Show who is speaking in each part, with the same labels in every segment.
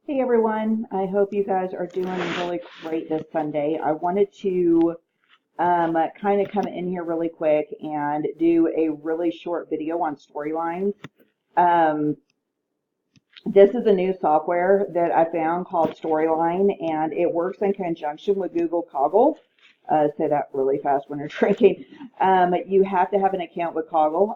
Speaker 1: Hey everyone, I hope you guys are doing really great this Sunday. I wanted to kind of come in here really quick and do a really short video on storylines. Um, this is a new software that I found called Storyline, and it works in conjunction with Google Coggle. Say that really fast when you're drinking. You have to have an account with Coggle,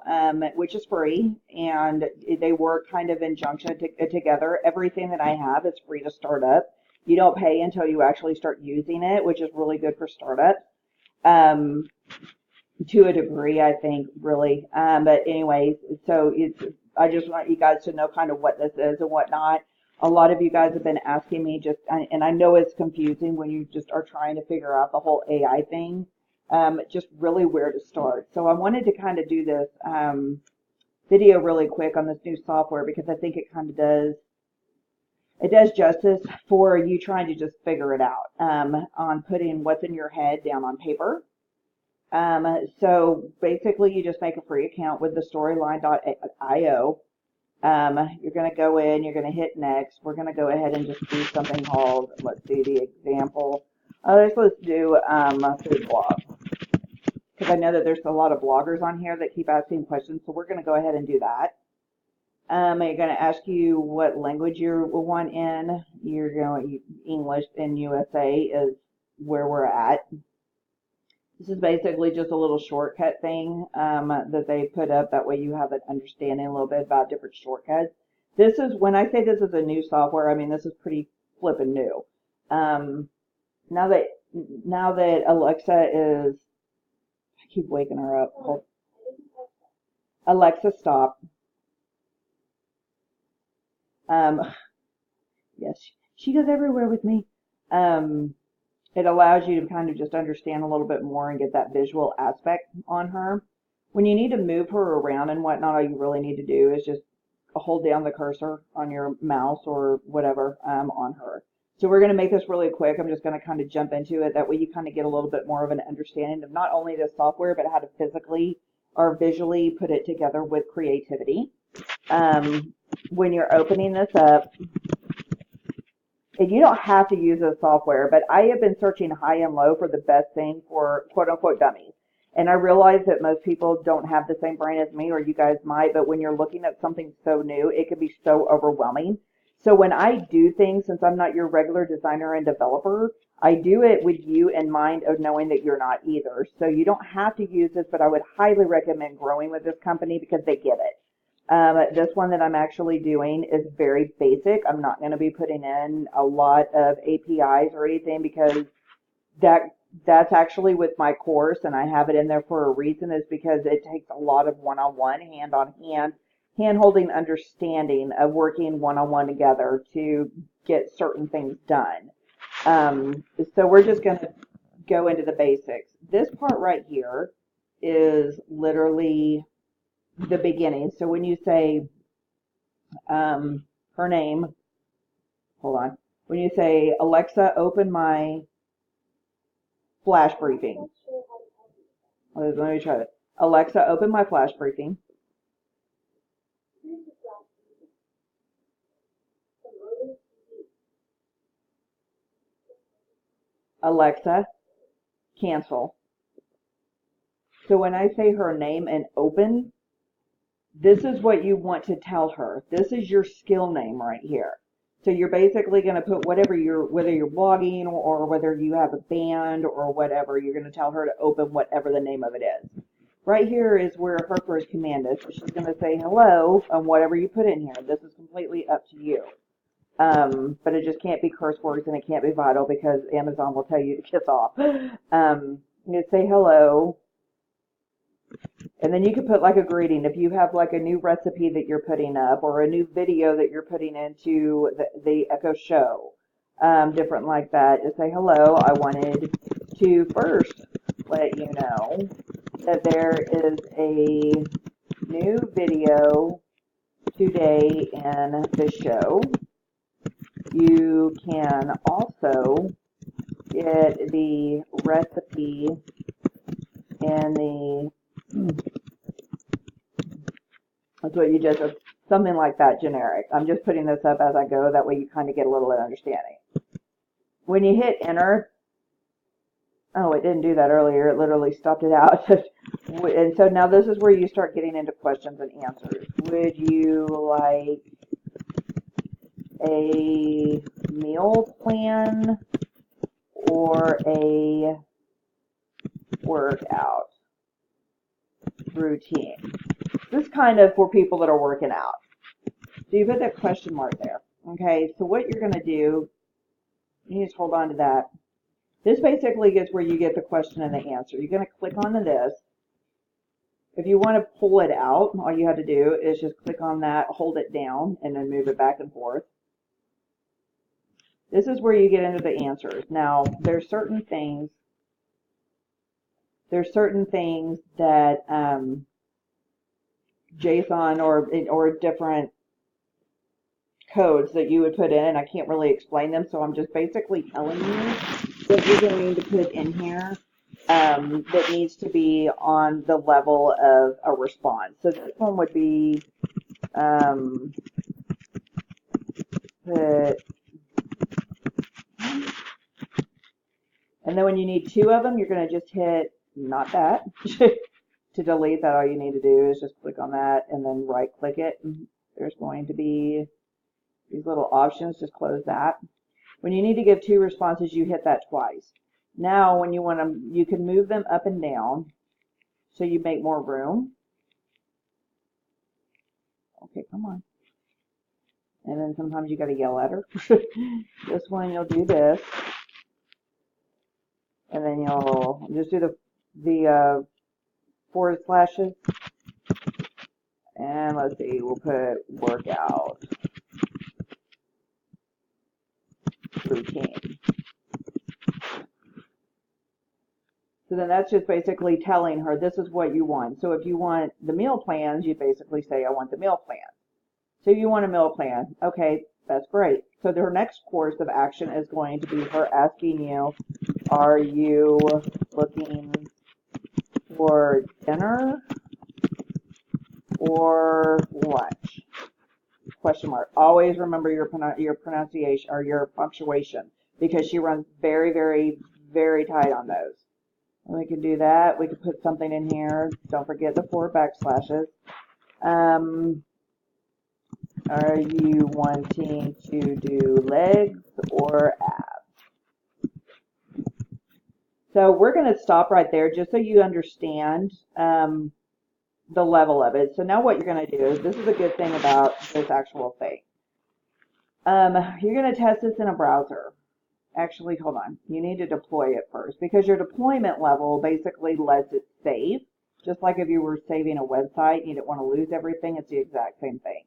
Speaker 1: which is free, and they work kind of in junction together. Everything that I have is free to start up. You don't pay until you actually start using it, which is really good for startups. Um, to a degree, I think, really. But anyways, I just want you guys to know kind of what this is and whatnot. A lot of you guys have been asking me and I know it's confusing when you just are trying to figure out the whole AI thing, just really where to start. So I wanted to kind of do this video really quick on this new software because I think it does justice for you trying to just figure it out on putting what's in your head down on paper. So basically you just make a free account with the storyline.io. You're going to go in, you're going to hit next. We're going to go ahead and just do something called, let's see the example. Let's do a food blog. Because I know that there's a lot of bloggers on here that keep asking questions, so we're going to go ahead and do that. You're going to ask you what language you will want in. You're going English in USA is where we're at. This is basically just a little shortcut thing that they put up. That way you have an understanding a little bit about different shortcuts. This is, when I say this is a new software, I mean this is pretty flippin' new. Now that Alexa is, I keep waking her up. Alexa, stop. Yes, she goes everywhere with me. It allows you to kind of just understand a little bit more and get that visual aspect on her. When you need to move her around and whatnot, all you really need to do is just hold down the cursor on your mouse or whatever on her. So we're going to make this really quick. I'm just going to kind of jump into it. That way you kind of get a little bit more of an understanding of not only the software, but how to physically or visually put it together with creativity. When you're opening this up, and you don't have to use this software, but I have been searching high and low for the best thing for quote-unquote dummies. And I realize that most people don't have the same brain as me, or you guys might, but when you're looking at something so new, it can be so overwhelming. So when I do things, since I'm not your regular designer and developer, I do it with you in mind of knowing that you're not either. So you don't have to use this, but I would highly recommend growing with this company because they get it. This one that I'm actually doing is very basic. I'm not going to be putting in a lot of APIs or anything because that's actually with my course, and I have it in there for a reason, is because it takes a lot of one-on-one, hand-on-hand, hand-holding understanding of working one-on-one together to get certain things done. So we're just going to go into the basics. This part right here is literally the beginning. So when you say her name, hold on. When you say, Alexa, open my flash briefing. Let me try that. Alexa, open my flash briefing. Alexa, cancel. So when I say her name and open, this is what you want to tell her. This is your skill name right here. So you're basically going to put whether you're blogging or whether you have a band or whatever, you're going to tell her to open whatever the name of it is. Right here is where her first command is. So she's going to say hello on whatever you put in here. This is completely up to you. But it just can't be curse words and it can't be vital because Amazon will tell you to kiss off. You say hello. And then you could put like a greeting if you have like a new recipe that you're putting up or a new video that you're putting into the Echo Show, different like that. Just say, hello, I wanted to first let you know that there is a new video today in the show. You can also get the recipe in the, that's what you just Something like that, generic. I'm just putting this up as I go. That way you kind of get a little bit of understanding. When you hit enter, oh, it didn't do that earlier. It literally stopped it out. And so now this is where you start getting into questions and answers. Would you like a meal plan or a workout routine? This is kind of for people that are working out. So you put that question mark there. Okay, so what you're going to do, you just hold on to that. This basically is where you get the question and the answer. You're going to click onto this. If you want to pull it out, all you have to do is just click on that, hold it down, and then move it back and forth. This is where you get into the answers. Now, there's certain things that JSON or different codes that you would put in, and I can't really explain them, so I'm just basically telling you what you're going to put in here that needs to be on the level of a response. So this one would be put, and then when you need two of them, you're going to just hit not that to delete that. All you need to do is just click on that and then right click it. There's going to be these little options. Just close that. When you need to give two responses, you hit that twice. Now when you want to, you can move them up and down so you make more room. Okay, come on. And then sometimes you got to yell at her. This one you'll do this, and then you'll just do the forward slashes. And let's see, we'll put workout routine. So then that's just basically telling her this is what you want. So if you want the meal plans, you basically say, I want the meal plan. So you want a meal plan. Okay, that's great. So their next course of action is going to be her asking you, are you looking for dinner or lunch? Question mark. Always remember your pronunciation or your punctuation, because she runs very, very, very tight on those. And we can do that. We can put something in here. Don't forget the 4 backslashes. Are you wanting to do legs or abs? So we're going to stop right there just so you understand the level of it. So now what you're going to do is, this is a good thing about this actual thing. You're going to test this in a browser. Actually, hold on. You need to deploy it first, because your deployment level basically lets it save. Just like if you were saving a website, you don't want to lose everything. It's the exact same thing.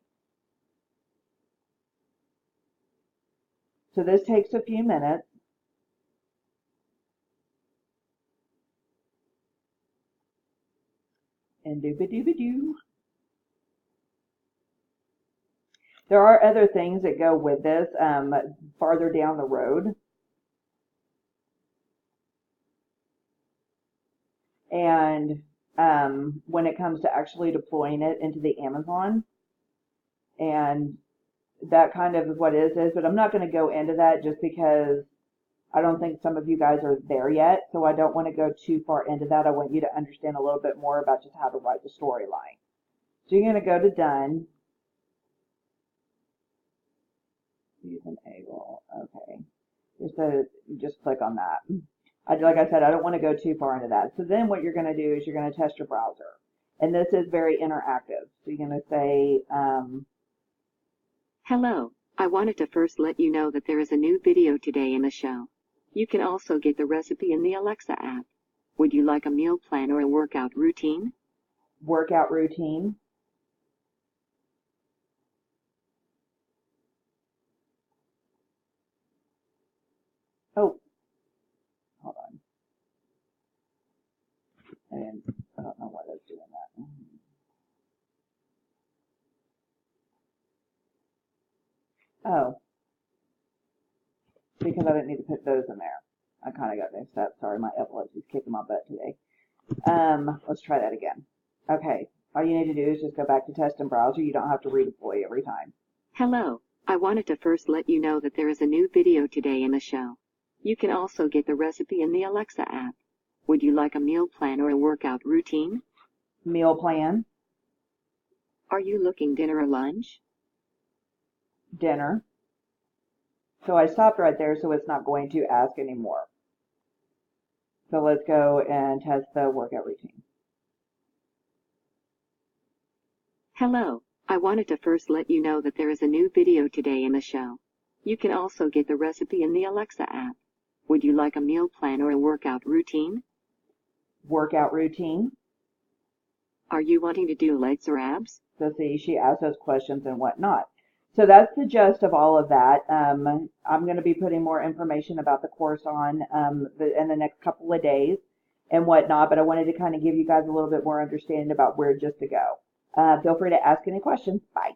Speaker 1: So this takes a few minutes. And dooba-dooba-doo. There are other things that go with this farther down the road. And when it comes to actually deploying it into the Amazon, and that kind of is what it is, but I'm not going to go into that just because I don't think some of you guys are there yet, so I don't want to go too far into that. I want you to understand a little bit more about just how to write the storyline. So you're going to go to done. Use an A-roll. Okay. Just click on that. Like I said, I don't want to go too far into that. So then what you're going to do is you're going to test your browser. And this is very interactive. So you're going to say,
Speaker 2: hello. I wanted to first let you know that there is a new video today in the show. You can also get the recipe in the Alexa app. Would you like a meal plan or a workout routine?
Speaker 1: Workout routine. Oh, hold on. And I don't know why that's doing that. Oh, because I didn't need to put those in there. I kind of got mixed up. Sorry, my epilepsy's kicking my butt today. Let's try that again. Okay. All you need to do is just go back to test and browser. You don't have to redeploy every time.
Speaker 2: Hello. I wanted to first let you know that there is a new video today in the show. You can also get the recipe in the Alexa app. Would you like a meal plan or a workout routine?
Speaker 1: Meal plan,
Speaker 2: Are you looking dinner or lunch?
Speaker 1: dinner. So I stopped right there so it's not going to ask anymore. So let's go and test the workout routine.
Speaker 2: Hello. I wanted to first let you know that there is a new video today in the show. You can also get the recipe in the Alexa app. Would you like a meal plan or a workout routine?
Speaker 1: Workout routine.
Speaker 2: Are you wanting to do legs or abs?
Speaker 1: So see, she asked us questions and whatnot. So that's the gist of all of that. I'm going to be putting more information about the course on in the next couple of days and whatnot, but I wanted to kind of give you guys a little bit more understanding about where just to go. Feel free to ask any questions. Bye.